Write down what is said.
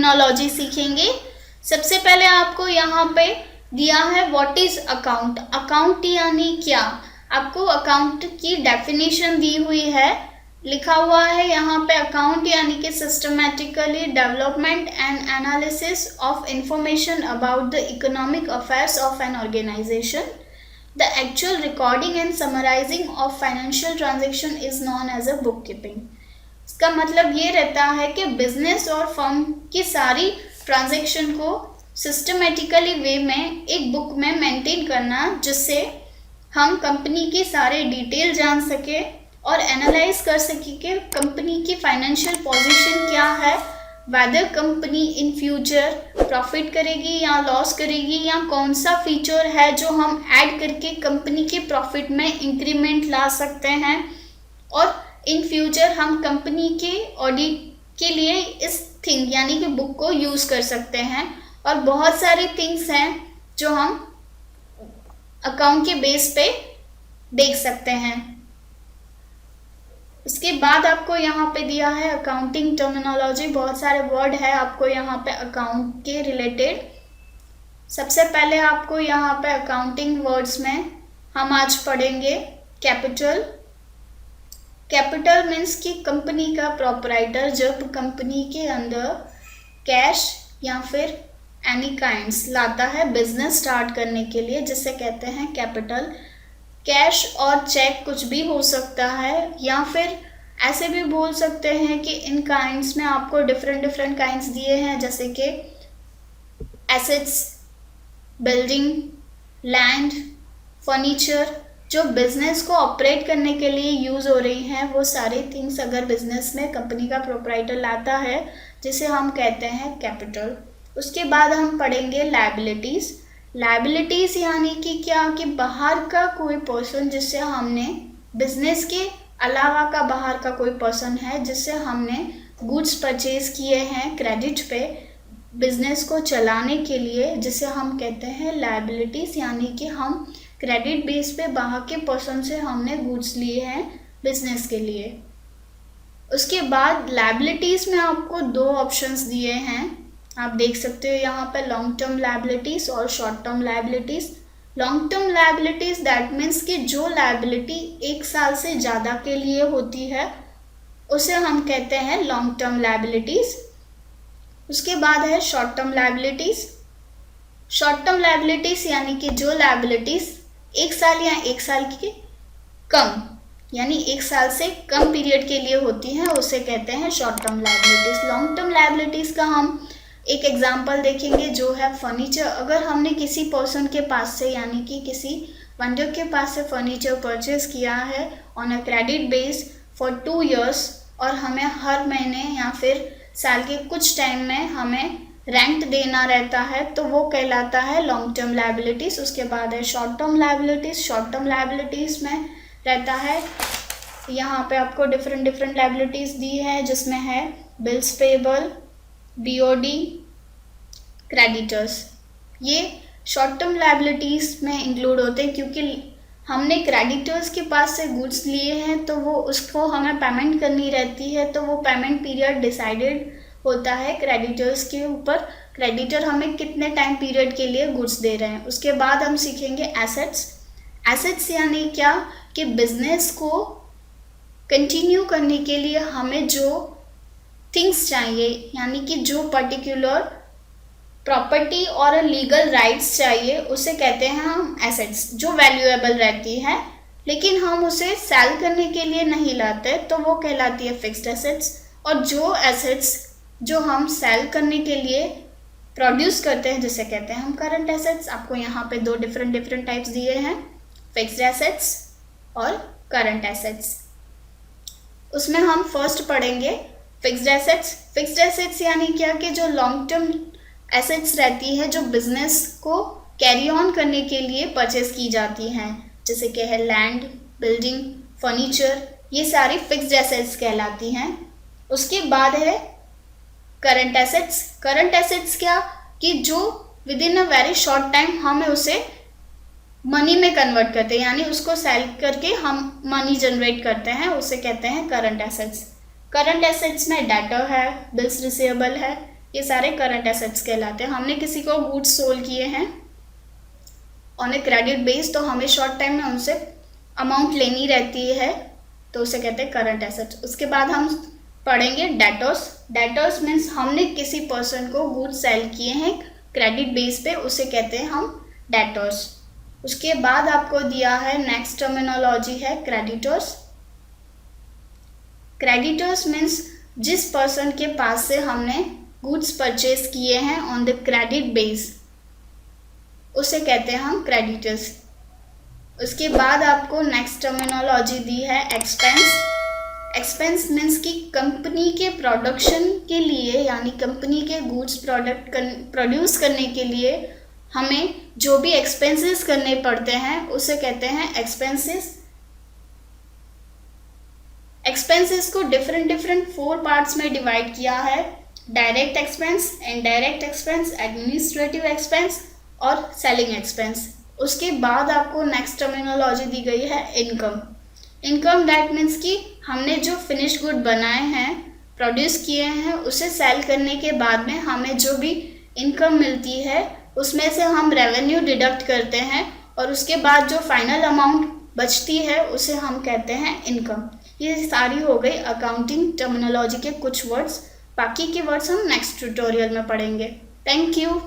Terminology सीखेंगे। सबसे पहले आपको यहाँ पे दिया है व्हाट इज अकाउंट। अकाउंट यानी क्या, आपको अकाउंट की डेफिनेशन दी हुई है, लिखा हुआ है यहाँ पे अकाउंट यानी कि systematically development and analysis of information about the economic affairs of an organisation. The actual recording and summarising of financial transaction is known as a book keeping. इसका मतलब ये रहता है कि बिजनेस और फर्म की सारी ट्रांजेक्शन को सिस्टमेटिकली वे में एक बुक में मेंटेन करना, जिससे हम कंपनी की सारे डिटेल जान सके और एनालाइज कर सके कि कंपनी की फाइनेंशियल पोजीशन क्या है, weather company in future profit करेगी या लॉस करेगी, या कौन सा फीचर है जो हम ऐड करके कंपनी के प्रॉफिट में इंक्रीमेंट ला सकते हैं, और इन फ्यूचर हम कंपनी के ऑडिट के लिए इस थिंग यानी कि बुक को यूज़ कर सकते हैं। और बहुत सारी थिंग्स हैं जो हम अकाउंट के बेस पे देख सकते हैं। उसके बाद आपको यहाँ पे दिया है अकाउंटिंग टर्मिनोलॉजी, बहुत सारे वर्ड है आपको यहाँ पे अकाउंट के रिलेटेड। सबसे पहले आपको यहाँ पे अकाउंटिंग वर्ड्स में हम आज पढ़ेंगे कैपिटल। कैपिटल मीन्स कि कंपनी का प्रोपराइटर जब कंपनी के अंदर कैश या फिर एनी काइंड्स लाता है बिजनेस स्टार्ट करने के लिए, जिसे कहते हैं कैपिटल। कैश और चेक कुछ भी हो सकता है, या फिर ऐसे भी बोल सकते हैं कि इन काइंड्स में आपको डिफरेंट काइंड्स दिए हैं, जैसे कि एसेट्स, बिल्डिंग, लैंड, फर्नीचर, जो बिजनेस को ऑपरेट करने के लिए यूज़ हो रही हैं, वो सारी थिंग्स अगर बिजनेस में कंपनी का प्रोपराइटर लाता है, जिसे हम कहते हैं कैपिटल। उसके बाद हम पढ़ेंगे लायबिलिटीज़। लायबिलिटीज़ यानी कि क्या, कि बाहर का कोई पर्सन जिससे हमने बिजनेस के अलावा का बाहर का कोई पर्सन है जिससे हमने गुड्स परचेज किए हैं क्रेडिट पे बिजनेस को चलाने के लिए, जिसे हम कहते हैं लायबिलिटीज़, यानी कि हम क्रेडिट बेस पे बाहर के पर्सन से हमने गुड्स लिए हैं बिजनेस के लिए। उसके बाद लायबिलिटीज़ में आपको दो ऑप्शंस दिए हैं, आप देख सकते हो यहाँ पे लॉन्ग टर्म लायबिलिटीज़ और short term liabilities. Long term liabilities that means कि जो लायबिलिटी 1 साल से ज़्यादा के लिए होती है उसे हम कहते हैं लॉन्ग टर्म लायबिलिटीज़। उसके बाद है short term liabilities. Short term liabilities यानी कि जो लायबिलिटीज़ 1 साल या 1 साल के कम यानी 1 साल से कम पीरियड के लिए होती हैं, उसे कहते हैं short term liabilities. Long term liabilities का हम एक एग्जाम्पल देखेंगे जो है फर्नीचर। अगर हमने किसी पर्सन के पास से यानी कि किसी वेंडर के पास से फर्नीचर परचेज किया है on a credit base for 2 years, और हमें हर महीने या फिर साल के कुछ टाइम में हमें रेंट देना रहता है, तो वो कहलाता है लॉन्ग टर्म लायबिलिटीज़। उसके बाद है short term liabilities. Short term liabilities में रहता है, यहाँ पे आपको डिफरेंट लायबिलिटीज़ दी है, जिसमें है बिल्स पेबल, BOD, क्रेडिटर्स। ये शॉर्ट टर्म लायबिलिटीज़ में इंक्लूड होते हैं, क्योंकि हमने क्रेडिटर्स के पास से गुड्स लिए हैं तो वो उसको हमें पेमेंट करनी रहती है, तो वो पेमेंट पीरियड डिसाइडेड होता है क्रेडिटर्स के ऊपर, क्रेडिटर हमें कितने टाइम पीरियड के लिए गुड्स दे रहे हैं। उसके बाद हम सीखेंगे एसेट्स। एसेट्स यानी क्या, कि बिजनेस को कंटिन्यू करने के लिए हमें जो थिंग्स चाहिए, यानी कि जो पर्टिकुलर प्रॉपर्टी और लीगल राइट्स चाहिए, उसे कहते हैं हम एसेट्स, जो वैल्यूएबल रहती है लेकिन हम उसे सेल करने के लिए नहीं लाते, तो वो कहलाती है फिक्स्ड एसेट्स। और जो एसेट्स जो हम सेल करने के लिए प्रोड्यूस करते हैं, जिसे कहते हैं हम करंट एसेट्स। आपको यहाँ पे दो डिफरेंट टाइप्स दिए हैं, फिक्स्ड एसेट्स और करंट एसेट्स। उसमें हम फर्स्ट पढ़ेंगे फिक्स्ड एसेट्स। फिक्स्ड एसेट्स यानी क्या, कि जो लॉन्ग टर्म एसेट्स रहती है जो बिजनेस को कैरी ऑन करने के लिए परचेज की जाती हैं, जैसे कि है लैंड, बिल्डिंग, फर्नीचर, ये सारी फिक्स्ड एसेट्स कहलाती हैं। उसके बाद है करंट एसेट्स। करंट एसेट्स क्या, कि जो with in a very short time हमें उसे मनी में कन्वर्ट करते हैं, यानी उसको सेल करके हम मनी जनरेट करते हैं, उसे कहते हैं करंट एसेट्स। करंट एसेट्स में डेटर है, बिल्स रिसीवेबल है, ये सारे करंट एसेट्स कहलाते हैं। हमने किसी को गुड्स सोल्ड किए हैं ऑन ए क्रेडिट बेस, तो हमें शॉर्ट टाइम में उनसे अमाउंट लेनी रहती है, तो उसे कहते हैं करंट एसेट्स। उसके बाद हम पढ़ेंगे डेटर्स। डेटर्स मीन्स हमने किसी पर्सन को गुड्स सेल किए हैं क्रेडिट बेस पे, उसे कहते हैं हम डेटर्स। उसके बाद आपको दिया है नेक्स्ट टर्मिनोलॉजी है क्रेडिटर्स। क्रेडिटर्स मीन्स जिस पर्सन के पास से हमने गुड्स परचेज किए हैं ऑन द क्रेडिट बेस, उसे कहते हैं हम क्रेडिटर्स। उसके बाद आपको नेक्स्ट टर्मिनोलॉजी दी है एक्सपेंस। एक्सपेंस मीन्स कि कंपनी के प्रोडक्शन के लिए, यानी कंपनी के गुड्स प्रोड्यूस करने के लिए हमें जो भी एक्सपेंसेस करने पड़ते हैं उसे कहते हैं एक्सपेंसेस। एक्सपेंसेस को डिफरेंट 4 पार्ट्स में डिवाइड किया है, direct expense, indirect expense, administrative expense और सेलिंग एक्सपेंस। उसके बाद आपको नेक्स्ट टर्मिनोलॉजी दी गई है इनकम। इनकम दैट मीन्स कि हमने जो फिनिश गुड बनाए हैं, प्रोड्यूस किए हैं, उसे सेल करने के बाद में हमें जो भी इनकम मिलती है उसमें से हम रेवेन्यू डिडक्ट करते हैं और उसके बाद जो फाइनल अमाउंट बचती है उसे हम कहते हैं इनकम। ये सारी हो गई अकाउंटिंग टर्मिनोलॉजी के कुछ वर्ड्स। बाकी के वर्ड्स हम नेक्स्ट ट्यूटोरियल में पढ़ेंगे। Thank you.